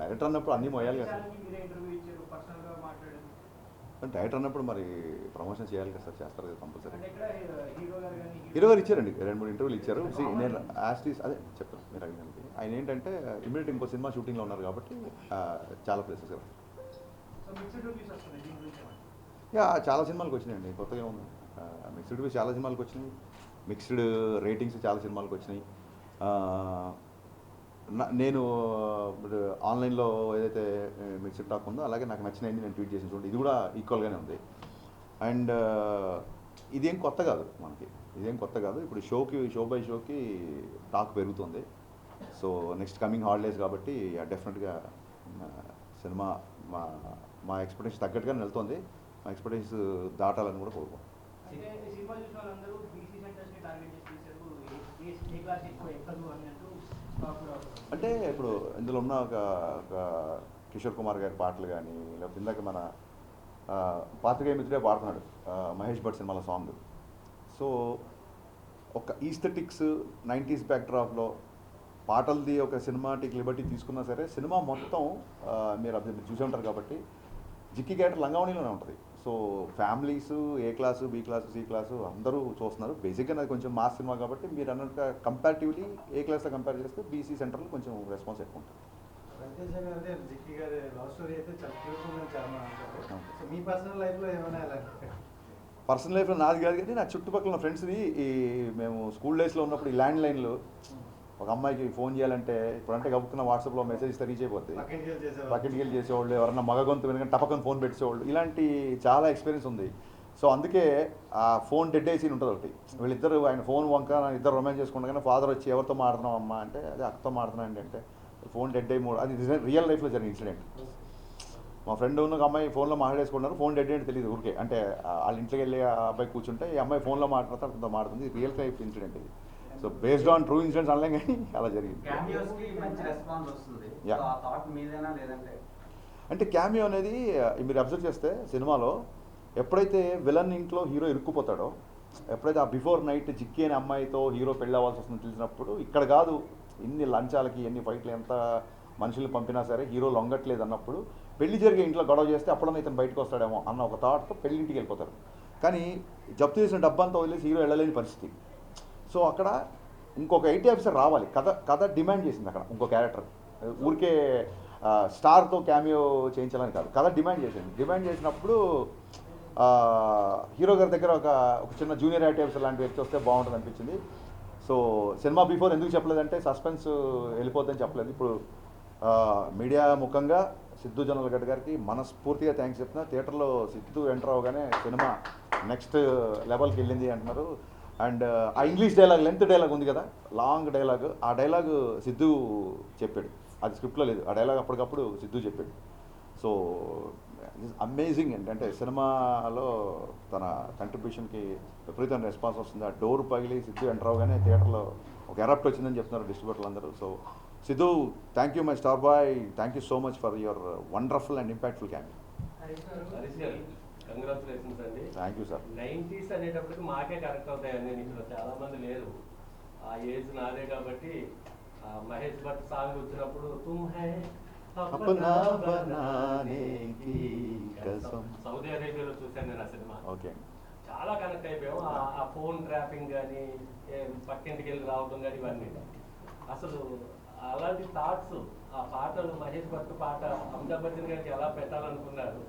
Director అన్నప్పుడు అన్నీ మోయాలి కదా సార్. డైరెక్టర్ అన్నప్పుడు మరి ప్రమోషన్ చేయాలి కదా సార్, చేస్తారు కదా కంపల్సరీ. హీరో గారు ఇచ్చారండి, 2-3 ఇంటర్వ్యూలు ఇచ్చారు. నేను యాస్టీస్ అదే చెప్తాను మీరు అడిగినందుకు. ఆయన ఏంటంటే ఇమీడియట్ ఇంకో సినిమా షూటింగ్లో ఉన్నారు కాబట్టి చాలా ప్లేసెస్ కదా. చాలా సినిమాలకు వచ్చినాయండి, కొత్తగా ఉంది. మిక్స్డ్ రివ్యూస్ చాలా సినిమాలకు వచ్చినాయి, మిక్స్డ్ రేటింగ్స్ చాలా సినిమాలకు వచ్చినాయి. నేను ఆన్లైన్లో ఏదైతే మిక్స్డ్ టాక్ ఉందో అలాగే నాకు నచ్చినవి నేను ట్వీట్ చేసిన చూడండి, ఇది కూడా ఈక్వల్గానే ఉంది. అండ్ ఇదేం కొత్త కాదు మనకి, ఇదేం కొత్త కాదు. ఇప్పుడు షో బై షోకి టాక్ పెరుగుతుంది. సో నెక్స్ట్ కమింగ్ హాలిడేస్ కాబట్టి డెఫినెట్గా సినిమా మా ఎక్స్పెక్టేషన్ తగ్గట్టుగానే వెళ్తుంది. మా ఎక్స్పెక్టేషన్స్ దాటాలని కూడా కోరుకుంటాం. అంటే ఇప్పుడు ఇందులో ఉన్న ఒక కిషోర్ కుమార్ గారి పాటలు కానీ, లేకపోతే ఇందాక మన పాత్రికేయ మిత్రుడే పాడుతున్నాడు మహేష్ భట్ సినిమాలో సాంగ్. సో ఒక ఈస్థెటిక్స్ 90s బ్యాక్డ్రాప్లో పాటలది ఒక సినిమాటిక్ లిబర్టీ తీసుకున్నా సరే, సినిమా మొత్తం మీరు చూసే ఉంటారు కాబట్టి జిక్కి క్యారెక్టర్ లంగావణిలోనే ఉంటుంది. So families A class, B class, C class అందరూ చూస్తున్నారు. బేసిక్గా అది కొంచెం మాస్ సినిమా కాబట్టి మీరు అన్నట్టుగా కంపారిటివ్లీ ఏ క్లాస్తో కంపేర్ చేస్తే బీసీ సెంటర్లో కొంచెం రెస్పాన్స్ ఎక్కువ ఉంటుంది. పర్సనల్ లైఫ్లో నాది కాదు కానీ నా చుట్టుపక్కల ఉన్న ఫ్రెండ్స్ది మేము స్కూల్ డేస్లో ఉన్నప్పుడు ఈ ల్యాండ్ లైన్లు ఒక అమ్మాయికి ఫోన్ చేయాలంటే ఇప్పుడంటే గబుక్కున్న వాట్సాప్లో మెసేజ్ రీచ్ అయిపోతుంది. బకెట్కి వెళ్ళి చేసేవాళ్ళు, ఎవరన్నా మగ గొంతు వెనుక టపకని ఫోన్ పెట్టేవాళ్ళు, ఇలాంటి చాలా ఎక్స్పీరియన్స్ ఉంది. సో అందుకే ఆ ఫోన్ డెడ్ అయ్యి సీన్ ఉంటుంది ఒకటి. వీళ్ళిద్దరు ఆయన ఫోన్ వంక ఇద్దరు రొమాన్స్ చేసుకుంటాగానే ఫాదర్ వచ్చి ఎవరితో మాడుతున్నాం అమ్మ అంటే అదే అక్కతో మాడుతున్నాను అంటే ఫోన్ డెడ్ అయ్యి అది రియల్ లైఫ్లో జరిగిన ఇన్సిడెంట్. మా ఫ్రెండ్ ఉన్న అమ్మాయి ఫోన్లో మాట్లాడేసుకున్నారు, ఫోన్ డెడ్ అంటే తెలియదు ఊరికే. అంటే వాళ్ళ ఇంట్లోకి వెళ్ళి ఆ అబ్బాయి కూర్చుంటే ఈ అమ్మాయి ఫోన్లో మాట్లాడితే అతనితో మాడుతుంది. రియల్ లైఫ్ ఇన్సిడెంట్ ఇది. So based on true incidents అనలేం కానీ అలా జరిగింది. అంటే క్యామియో అనేది మీరు అబ్జర్వ్ చేస్తే సినిమాలో ఎప్పుడైతే విలన్ ఇంట్లో హీరో ఇరుక్కుపోతాడో, ఎప్పుడైతే ఆ బిఫోర్ నైట్ జిక్కి అనే అమ్మాయితో హీరో పెళ్ళి అవ్వాల్సి వస్తుందని తెలిసినప్పుడు, ఇక్కడ కాదు ఎన్ని లంచాలకి ఎన్ని ఫైట్లు ఎంత మనుషులు పంపినా సరే హీరో లొంగట్లేదు అన్నప్పుడు, పెళ్లి జరిగే ఇంట్లో గొడవ చేస్తే అప్పుడన్నా ఇతను బయటకు వస్తాడేమో అన్న ఒక థాట్తో పెళ్ళింటికి వెళ్ళిపోతారు. కానీ జప్తు చేసిన డబ్బంతా వదిలేసి హీరో వెళ్ళలేని పరిస్థితి. సో అక్కడ ఇంకొక ఐటీ ఆఫీసర్ రావాలి, కథ డిమాండ్ చేసింది. అక్కడ ఇంకో క్యారెక్టర్ ఊరికే స్టార్తో క్యామియో చేయించాలని కాదు, కథ డిమాండ్ చేసింది. డిమాండ్ చేసినప్పుడు హీరో గారి దగ్గర ఒక చిన్న జూనియర్ ఐటీ ఆఫీసర్ లాంటి వ్యక్తి వస్తే బాగుంటుంది అనిపించింది. సో సినిమా బిఫోర్ ఎందుకు చెప్పలేదంటే సస్పెన్స్ వెళ్ళిపోతుందని చెప్పలేదు. ఇప్పుడు మీడియా ముఖంగా సిద్ధు జొన్నలగడ్డ గారికి మనస్ఫూర్తిగా థ్యాంక్స్ చెప్తున్నా. థియేటర్లో సిద్ధు ఎంటర్ అవగానే సినిమా నెక్స్ట్ లెవెల్కి వెళ్ళింది అంటున్నారు. అండ్ ఆ ఇంగ్లీష్ డైలాగ్, లెంత్ డైలాగ్ ఉంది కదా, లాంగ్ డైలాగ్, ఆ డైలాగ్ సిద్ధు చెప్పాడు, అది స్క్రిప్ట్లో లేదు. ఆ డైలాగ్ అప్పటికప్పుడు సిద్ధు చెప్పాడు. సో అమేజింగ్ ఏంటంటే సినిమాలో తన కంట్రిబ్యూషన్కి విపరీతమైన రెస్పాన్స్ వస్తుంది. ఆ డోర్ పగిలి సిద్ధు ఎంటర్ అవగానే థియేటర్లో ఒక ఎరప్ట్ వచ్చిందని చెప్తున్నారు డిస్ట్రిబ్యూటర్లు అందరూ. So Siddhu, thank you my star boy, thank you so much for your wonderful and impactful cameo. Congratulations అండి. Thank you sir. 90s అనేటప్పటికి మాకే కరెక్ట్ అవుతాయండి, ఇక్కడ చాలా మంది లేరు. ఆ ఏజ్ నాదే కాబట్టి మహేష్ భట్ సాంగ్ వచ్చినప్పుడు తుమ్ హై అప్నా బనానే కి కసం, సౌదీ అరేబియాలో చూశాను నేను ఆ సినిమా. ఓకే, చాలా కనెక్ట్ అయిపోయాం. ఆ ఫోన్ ట్రాపింగ్ కానీ, పక్కింటికి వెళ్ళి రావడం కానీ, ఇవన్నీ అసలు అలాంటి థాట్స్. ఆ పాటలు మహేష్ భట్ పాట అమితాబ్ బచ్చన్ గారికి ఎలా పెట్టాలనుకున్నారు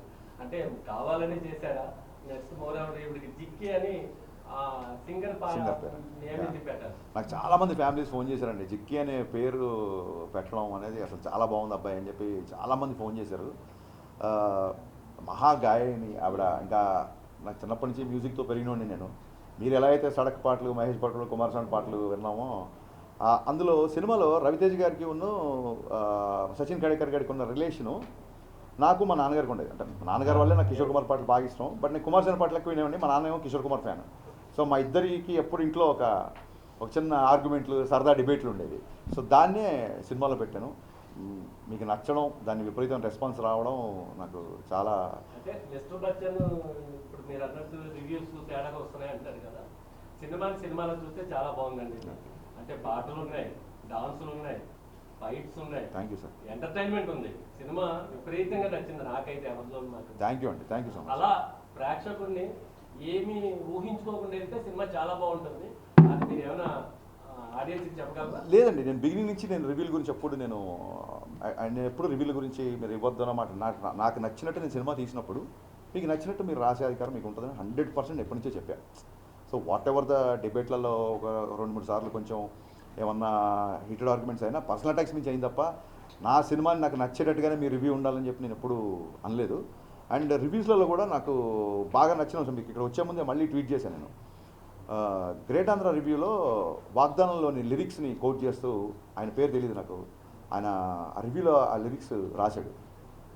అంటే కావాలని చేశారా? నెక్స్ట్ మోరవర్ ఇవిడికి జిక్కి అని సింగర్ నియమించి పెట్టారు. నాకు చాలామంది ఫ్యామిలీస్ ఫోన్ చేశారండి, జిక్కి అనే పేరు పెట్టడం అనేది అసలు చాలా బాగుంది అబ్బాయి అని చెప్పి చాలామంది ఫోన్ చేశారు. మహాగాయని ఆవిడ. ఇంకా నాకు చిన్నప్పటి నుంచి మ్యూజిక్తో పెరిగినోండి నేను. మీరు ఎలా అయితే సడక్ పాటలు, మహేష్ భట్, కుమారస్వామి పాటలు విన్నామో, అందులో సినిమాలో రవితేజ్ గారికి ఉన్న సచిన్ కడేకర్ గారికి ఉన్న రిలేషను నాకు మా నాన్నగారికి ఉండేది. అంటే మా నాన్నగారి వల్లే నాకు కిషోర్ కుమార్ పాటలు బాగా ఇష్టం. బట్ నేను కుమారస్వామి పాటలు ఎక్కువ వినేవాడిని. మా నాన్న ఏమో కిషోర్ కుమార్ ఫ్యాన్. సో మా ఇద్దరికి ఎప్పుడు ఇంట్లో ఒక చిన్న ఆర్గ్యుమెంట్లు, సరదా డిబేట్లు ఉండేవి. సో దాన్నే సినిమాలో పెట్టాను. మీకు నచ్చడం, దాన్ని విపరీతమైన రెస్పాన్స్ రావడం నాకు చాలా. అంటే మిస్టర్ బచ్చన్ ఇప్పుడు మీరు అన్నట్టు రివ్యూస్ తేడాగా వస్తున్నాయి అంటారు కదా, సినిమాలో చూస్తే చాలా బాగుందండి. అంటే అంటే పాటలు ఉన్నాయి, డాన్సులు ఉన్నాయి, ఫైట్స్ ఉన్నాయి, థ్యాంక్ యూ సార్. ఎంటర్టైన్మెంట్ ఉంది. సినిమా విపరీతంగా నచ్చింది నాకైతే ఎవరిలో నాకు. థ్యాంక్ యూ అండి, థ్యాంక్ యూ సో మచ్. అలా ప్రేక్షకుడిని ఏమీ ఊహించుకోకుండా వెళ్తే సినిమా చాలా బాగుంటుంది. అది మీరు ఏమైనా ఆడియన్స్కి చెప్పగలరా? లేదండి, నేను బిగినింగ్ నుంచి నేను రివ్యూల గురించి ఎప్పుడు నేను ఎప్పుడు రివ్యూల గురించి మీరు ఇవ్వద్దు అన్నమాట. నాకు నచ్చినట్టు నేను సినిమా తీసినప్పుడు మీకు నచ్చినట్టు మీరు రాసే అధికారం మీకు ఉంటుందని 100% ఎప్పటి నుంచో చెప్పాను. సో వాట్ ఎవర్ ద డిబేట్లలో ఒక 2-3 సార్లు కొంచెం ఏమన్నా హీటెడ్ ఆర్గ్యుమెంట్స్ అయినా పర్సనల్ అటాక్స్ నుంచి అయింది తప్ప నా సినిమాని నాకు నచ్చేటట్టుగానే మీ రివ్యూ ఉండాలని చెప్పి నేను ఎప్పుడు అనలేదు. అండ్ రివ్యూస్లలో కూడా నాకు బాగా నచ్చిన అంశం మీకు ఇక్కడ వచ్చే ముందే మళ్ళీ ట్వీట్ చేశాను నేను. గ్రేట్ ఆంధ్ర రివ్యూలో వాగ్దానంలోని లిరిక్స్ని కోట్ చేస్తూ, ఆయన పేరు తెలియదు నాకు, ఆయన ఆ రివ్యూలో ఆ లిరిక్స్ రాశాడు.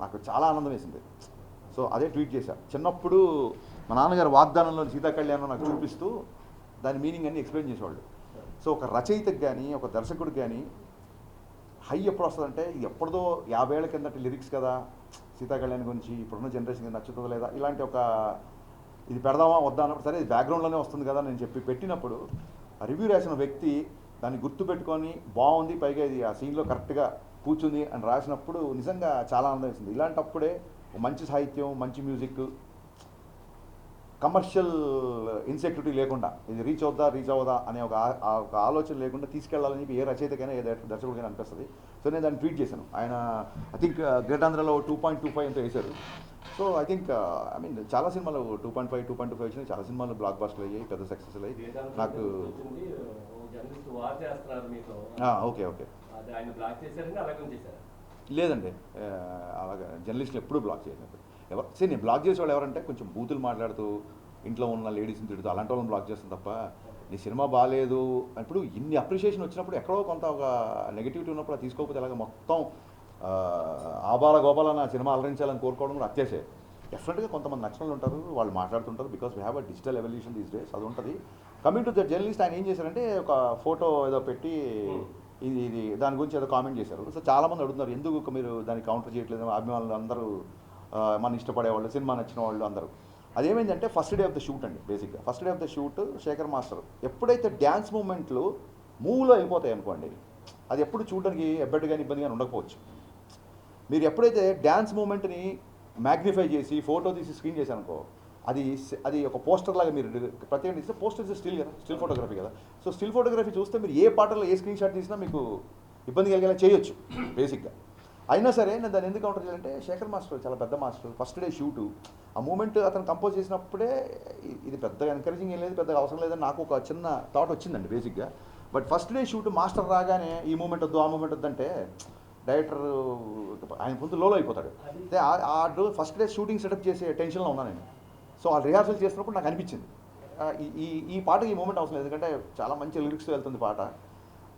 నాకు చాలా ఆనందం వేసింది. సో అదే ట్వీట్ చేశా. చిన్నప్పుడు మా నాన్నగారు వాగ్దానంలోని సీతా కళ్యాణం నాకు చూపిస్తూ దాని మీనింగ్ అన్ని ఎక్స్ప్లెయిన్ చేసేవాళ్ళు. సో ఒక రచయితకి కానీ ఒక దర్శకుడికి కానీ హై ఎప్పుడు వస్తుందంటే ఇది ఎప్పుడుదో 50 ఏళ్ల కిందటి లిరిక్స్ కదా, సీతా కళ్యాణ్ గురించి ఇప్పుడున్న జనరేషన్కి నచ్చుతుందో లేదా ఇలాంటి ఒక ఇది పెడదామా వద్దా అన్నప్పుడు సరే ఇది బ్యాక్గ్రౌండ్లోనే వస్తుంది కదా నేను చెప్పి పెట్టినప్పుడు ఆ రివ్యూ రాసిన వ్యక్తి దాన్ని గుర్తుపెట్టుకొని బాగుంది, పైగా ఇది ఆ సీన్లో కరెక్ట్గా కూర్చుంది అని రాసినప్పుడు నిజంగా చాలా ఆనందం వేసింది. ఇలాంటప్పుడే మంచి సాహిత్యం, మంచి మ్యూజిక్, కమర్షియల్ ఇన్సెక్యూరిటీ లేకుండా ఇది రీచ్ అవుదా అనే ఒక ఆలోచన లేకుండా తీసుకెళ్లాలని చెప్పి ఏ రచయితకైనా ఏ దర్శకుడికైనా అనిపిస్తుంది. సో నేను దాన్ని ట్వీట్ చేశాను. ఆయన ఐ థింక్ గ్రేట్ ఆంధ్రలో 2.25 ఎంతో వేశారు. So I think I mean చాలా సినిమాలు 2.5, 2.25 వచ్చినాయి. చాలా సినిమాలు బ్లాక్ బస్టర్లు అయ్యాయి, పెద్ద సక్సెస్ అయ్యాయి. నాకు ఓకే ఓకే లేదండి, అలాగే జర్నలిస్టులు ఎప్పుడూ బ్లాక్ చేయలేదు. సరే నేను బ్లాక్ చేసేవాళ్ళు ఎవరంటే కొంచెం బూతులు మాట్లాడుతూ ఇంట్లో ఉన్న లేడీస్ని తిడుతూ అలాంటి వాళ్ళని బ్లాక్ చేస్తాను తప్ప నీ సినిమా బాగాలేదు ఇప్పుడు ఇన్ని అప్రిషియేషన్ వచ్చినప్పుడు ఎక్కడో కొంత ఒక నెగిటివిటీ ఉన్నప్పుడు అది తీసుకోకపోతే అలాగే మొత్తం ఆబాల గోపాల నా సినిమా అలరించాలని కోరుకోవడం కూడా అత్యాసే. డెఫినెట్గా కొంతమంది నచ్చిన వాళ్ళు ఉంటారు, వాళ్ళు మాట్లాడుతుంటారు. Because we have a digital evolution these days, అది ఉంటుంది. కమింగ్ టు ద జర్నలిస్ట్, ఆయన ఏం చేశారంటే ఒక ఫోటో ఏదో పెట్టి ఇది దాని గురించి ఏదో కామెంట్ చేశారు. సో చాలామంది అడుగుతున్నారు ఎందుకు మీరు దాన్ని కౌంటర్ చేయట్లేదు, అభిమానులు అందరూ మన ఇష్టపడేవాళ్ళు, సినిమా నచ్చిన వాళ్ళు అందరూ. అదేమైందంటే first day of the shoot అండి. బేసిక్గా first day of the shoot Shekhar master ఎప్పుడైతే డ్యాన్స్ మూమెంట్లు మూవ్లో వెళ్ళిపోతాయి అనుకోండి, అది ఎప్పుడు చూడడానికి ఎబ్బెట్టు కానీ ఇబ్బంది కానీ ఉండకపోవచ్చు. మీరు ఎప్పుడైతే డ్యాన్స్ మూమెంట్ని మ్యాగ్నిఫై చేసి ఫోటో తీసి స్క్రీన్ చేశారనుకో, అది ఒక పోస్టర్ లాగా మీరు ప్రత్యేకంగా ఇస్తే పోస్టర్ ఇస్తే స్టిల్ కదా, స్టిల్ ఫోటోగ్రఫీ కదా. సో స్టిల్ ఫోటోగ్రఫీ చూస్తే మీరు ఏ పాటలో ఏ స్క్రీన్ షాట్ తీసినా మీకు ఇబ్బంది కలిగేలా చేయొచ్చు బేసిక్గా. అయినా సరే నేను దాన్ని ఎందుకు కౌంటర్ చేయాలంటే శేఖర్ మాస్టర్ చాలా పెద్ద మాస్టర్. ఫస్ట్ డే షూటు ఆ మూమెంట్ అతను కంపోజ్ చేసినప్పుడే ఇది పెద్దగా ఎంకరేజింగ్ ఏం లేదు, పెద్దగా అవసరం లేదని నాకు ఒక చిన్న థాట్ వచ్చిందండి బేసిక్గా. But first day shoot master రాగానే ఈ మూమెంట్ వద్దు ఆ మూమెంట్ వద్దు అంటే డైరెక్టర్ ఆయన ముందు లోలో అయిపోతాడు. అంటే ఆ ఫస్ట్ డే షూటింగ్ సెటప్ చేసే టెన్షన్లో ఉన్నాను నేను. సో ఆ రిహార్సల్ చేసినప్పుడు నాకు అనిపించింది ఈ పాటకి ఈ మూమెంట్ అవసరం లేదు, ఎందుకంటే చాలా మంచి లిరిక్స్ వెళ్తుంది పాట.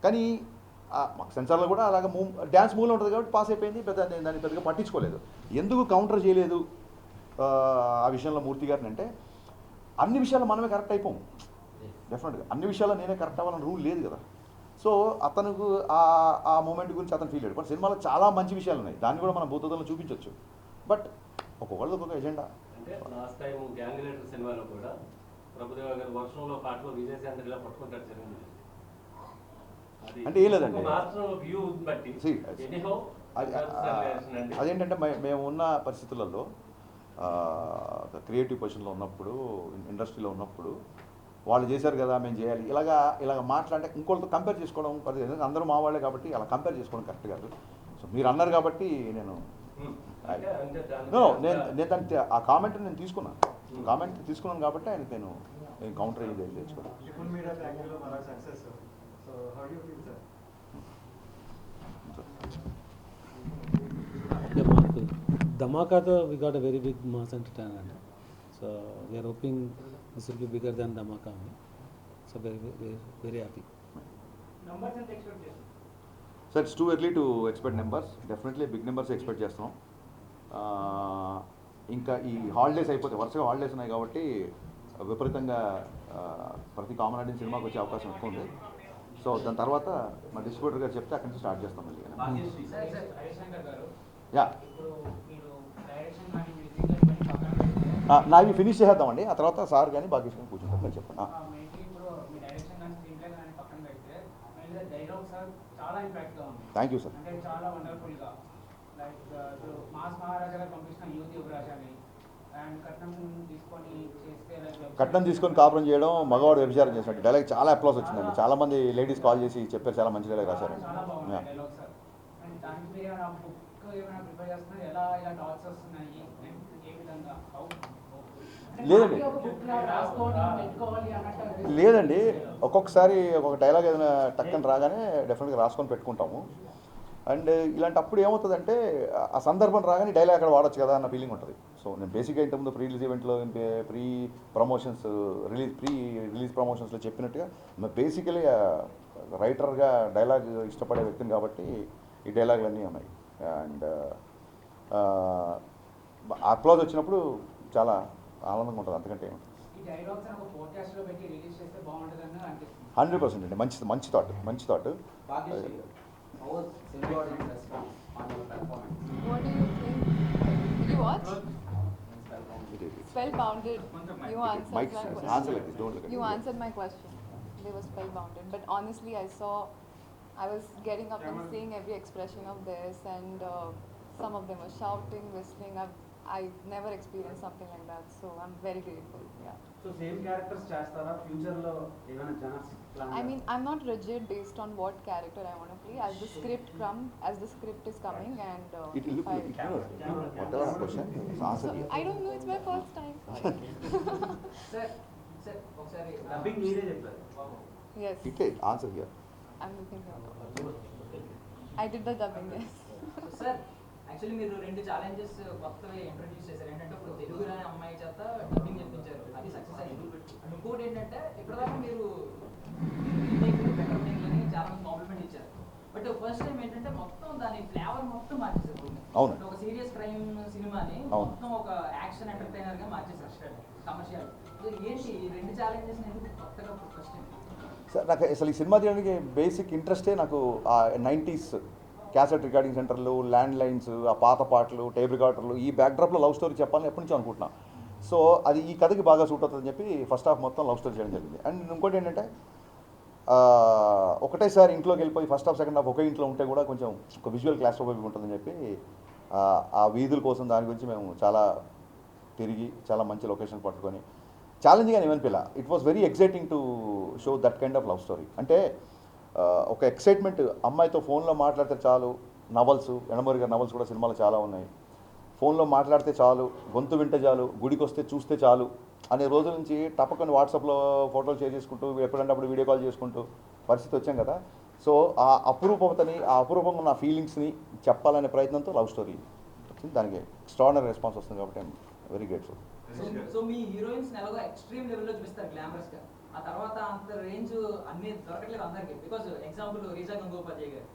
కానీ మాకు సెన్సార్లో కూడా అలాగ డ్యాన్స్ మూవ్లో ఉంటుంది కాబట్టి పాస్ అయిపోయింది, దాన్ని పెద్దగా పట్టించుకోలేదు. ఎందుకు కౌంటర్ చేయలేదు ఆ విషయంలో మూర్తి గారిని అంటే అన్ని విషయాలు మనమే కరెక్ట్ అయిపోము. డెఫినెట్గా అన్ని విషయాల్లో నేనే కరెక్ట్ అవ్వాలని రూల్ లేదు కదా. సో అతనికి ఆ మూమెంట్ గురించి అతను ఫీల్ అయ్యాడు. బట్ సినిమాలో చాలా మంచి విషయాలు ఉన్నాయి, దాన్ని కూడా మనం భూతద్దంలో చూపించవచ్చు. బట్ ఒక్కొక్కళ్ళు ఒక్కొక్క ఎజెండా. అంటే లాస్ట్ టైం గ్యాంగ్ లీడర్ సినిమాలో కూడా ప్రభుదేవ గారు వర్షంలో పాటలో విజయశాంతి ఇలా పట్టుకుంటారు జరిగింది. అంటే ఏం లేదండి, అదేంటంటే మేము ఉన్న పరిస్థితులలో క్రియేటివ్ పొజిషన్లో ఉన్నప్పుడు, ఇండస్ట్రీలో ఉన్నప్పుడు వాళ్ళు చేశారు కదా మేము చేయాలి ఇలాగ మాట్లాడే ఇంకోళ్ళతో కంపేర్ చేసుకోవడం పరిస్థితి. అందరూ మా వాళ్ళే కాబట్టి అలా కంపేర్ చేసుకోవడం కరెక్ట్ కాదు. సో మీరు అన్నారు కాబట్టి నేను దాన్ని ఆ కామెంట్ నేను తీసుకున్నాను కాబట్టి ఆయనకి నేను కౌంటర్ అయ్యేది తెచ్చుకున్నాను. Dhamaka, we got a very big mass entertainment, so we are hoping this will be bigger than Dhamaka. So very happy. Numbers and expectations. So it's too early to expect numbers. Definitely big numbers expect చేస్తున్నాం. ఇంకా ఈ holidays అయిపోతే వరుసగా holidays ఉన్నాయి కాబట్టి విపరీతంగా ప్రతి common audience సినిమాకి వచ్చే అవకాశం ఎక్కువ ఉంది. సో దాని తర్వాత మా డిస్ట్రిబ్యూటర్ గారు చెప్తే అక్కడి నుంచి స్టార్ట్ చేస్తాం మళ్ళీ. యా నావి ఫినిష్ చేద్దామండి, ఆ తర్వాత సార్ కానీ బాగా కూర్చుంటాం. చెప్పండి. డైలాగ్ సార్ చాలా ఇంపాక్ట్ గా ఉంది. Thank you sir. అంటే చాలా వండర్ఫుల్ గా లైక్ ఇప్పుడు మాస్ మహారాజాగా పంపించిన యూత్ యువరాజ్ అని అండ్ కట్నం తీసుకొని చేస్తే కట్నం తీసుకొని కాపురం చేయడం మగవాడు వ్యభిచారం చేసినట్టు డైలాగ్ చాలా అప్లాస్ వచ్చిందండి. చాలా మంది లేడీస్ కాల్ చేసి చెప్పారు చాలా మంచి డైలాగ్ రాశారు. చాలా బాగుంది Yeah. Dialogue sir. అండ్ దానికి మీరు ఏమైనా బుక్ ఏమైనా ప్రిపేర్ చేస్తున్నారు? ఎలా ఇలా థాట్స్ వస్తున్నాయి and ఏ విధంగా లేదండి. లేదండి, ఒక్కొక్కసారి ఒక్కొక్క డైలాగ్ ఏదైనా టక్కని రాగానే డెఫినెట్గా రాసుకొని పెట్టుకుంటాము. అండ్ ఇలాంటప్పుడు ఏమవుతుందంటే ఆ సందర్భం రాగానే డైలాగ్ అక్కడ వాడచ్చు కదా అన్న ఫీలింగ్ ఉంటుంది. సో నేను బేసిక్గా ఇంతకుముందు ప్రీ రిలీజ్ ఈవెంట్లో ప్రీ ప్రమోషన్స్ రిలీజ్ ప్రమోషన్స్లో చెప్పినట్టుగా బేసికలీ రైటర్గా డైలాగ్ ఇష్టపడే వ్యక్తిని కాబట్టి ఈ డైలాగులన్నీ ఉన్నాయి. అండ్ అప్లాజ్ వచ్చినప్పుడు చాలా ఆనందంగా ఉంటుంది, అంతకంటే ఏమి. ఈ డైలాగ్స్ ఒక పోడ్కాస్ట్ లో పెట్టి రిలీజ్ చేస్తే బాగుంటుందని అనిపిస్తుంది. 100% అండి, మంచి thought. Bhagyashree, how was Silver audience response on your performance? What do you think? Did you watch? Spellbounded. You answered Mike, my question. answer like this, don't look at You me. answered my question. They were spellbounded. But honestly, I was getting up and seeing every expression of theirs, and some of them were shouting, whistling. I've never experienced something like that, so I'm very grateful. Yeah. So same characters చేస్తారా future లో ఏమైనా chance plan I mean, I'm not rigid based on what character I want to play. As the script is coming, and It will look if like whatever question, answer here. I don't know. It's my first time. Sir ఒకసారి dubbing మీరే చెప్పారు. Yes. Answer here. I'm looking here. I did the dubbing, yes. Sir actually మీరు 2 challenges కొత్తగా introduce చేశారు. ఏంటంటే ఇప్పుడు తెలుగు రాని అమ్మాయి చేత డబ్బింగ్ చెప్పించారు, అది సక్సెస్ అయింది. ఇంకోటి ఏంటంటే ఇప్పటిదాకా మీరు అని చాలా కాంప్లిమెంట్ ఇచ్చారు, బట్ ఫస్ట్ టైం ఏంటంటే మొత్తం దాని ఫ్లేవర్ మొత్తం మార్చేశారు. అవును. ఒక సీరియస్ క్రైమ్ సినిమాని అవును. మొత్తం ఒక యాక్షన్ ఎంటర్టైనర్ గా మార్చేశారు, కమర్షియల్. ఏంటి ఈ 2 ఛాలెంజెస్ ఎందుకు కొత్తగా ఫస్ట్ టైం? సార్ నాకు అసలు ఈ సినిమా తీయడానికి బేసిక్ ఇంట్రెస్టే నాకు ఆ 90s క్యాసెట్ రికార్డింగ్ సెంటర్లు, ల్యాండ్ లైన్స్, ఆ పాత పాటలు, టేప్ రికార్డర్లు, ఈ బ్యాక్డ్రాప్లో లవ్ స్టోరీ చెప్పాలని ఎప్పటి నుంచో అనుకుంటున్నాను. సో అది ఈ కథకి బాగా సూట్ అవుతుందని చెప్పి ఫస్ట్ హాఫ్ మొత్తం లవ్ స్టోరీ చేయడం జరిగింది. అండ్ ఇంకోటి ఏంటంటే ఒకటేసారి ఇంట్లోకి వెళ్ళిపోయి ఫస్ట్ హాఫ్ సెకండ్ హాఫ్ ఒకే ఇంట్లో ఉంటే కూడా కొంచెం ఒక విజువల్ క్లాస్ట్రోఫోబిక్ ఉంటుందని చెప్పి ఆ వీధుల కోసం దాని గురించి మేము చాలా తిరిగి చాలా మంచి లొకేషన్ పట్టుకొని ఛాలెంజింగ్ అని ఏమనిపిల్ల. It was very exciting to show that kind of love story. అంటే ఒక ఎక్సైట్మెంట్, అమ్మాయితో ఫోన్లో మాట్లాడితే చాలు. నవల్స్, ఎండమూరి గారి నవల్స్ కూడా సినిమాలో చాలా ఉన్నాయి. ఫోన్లో మాట్లాడితే చాలు, గొంతు వింటే చాలు, గుడికి వస్తే చూస్తే చాలు అనే రోజుల నుంచి టపకని వాట్సాప్లో ఫోటోలు షేర్ చేసుకుంటూ ఎప్పుడంటే అప్పుడు వీడియో కాల్ చేసుకుంటూ పరిస్థితి వచ్చాం కదా. సో ఆ అపురూపతని, ఆ అపురూపంగా ఉన్న ఫీలింగ్స్ని చెప్పాలనే ప్రయత్నంతో లవ్ స్టోరీ వచ్చింది. దానికి ఎక్స్ట్రాడినరీ రెస్పాన్స్ వస్తుంది కాబట్టి I'm very grateful. So me heroines ఎలాగో ఎక్స్ట్రీమ్ లెవెల్లో చూపిస్తారు గ్లామరస్ గా, ఆ తర్వాత అంత రేంజ్ అన్ని దొరకట్లేదు అందరికి. బికాజ్ ఎగ్జాంపుల్ రీజా గంగోపాధ్యాయ గారు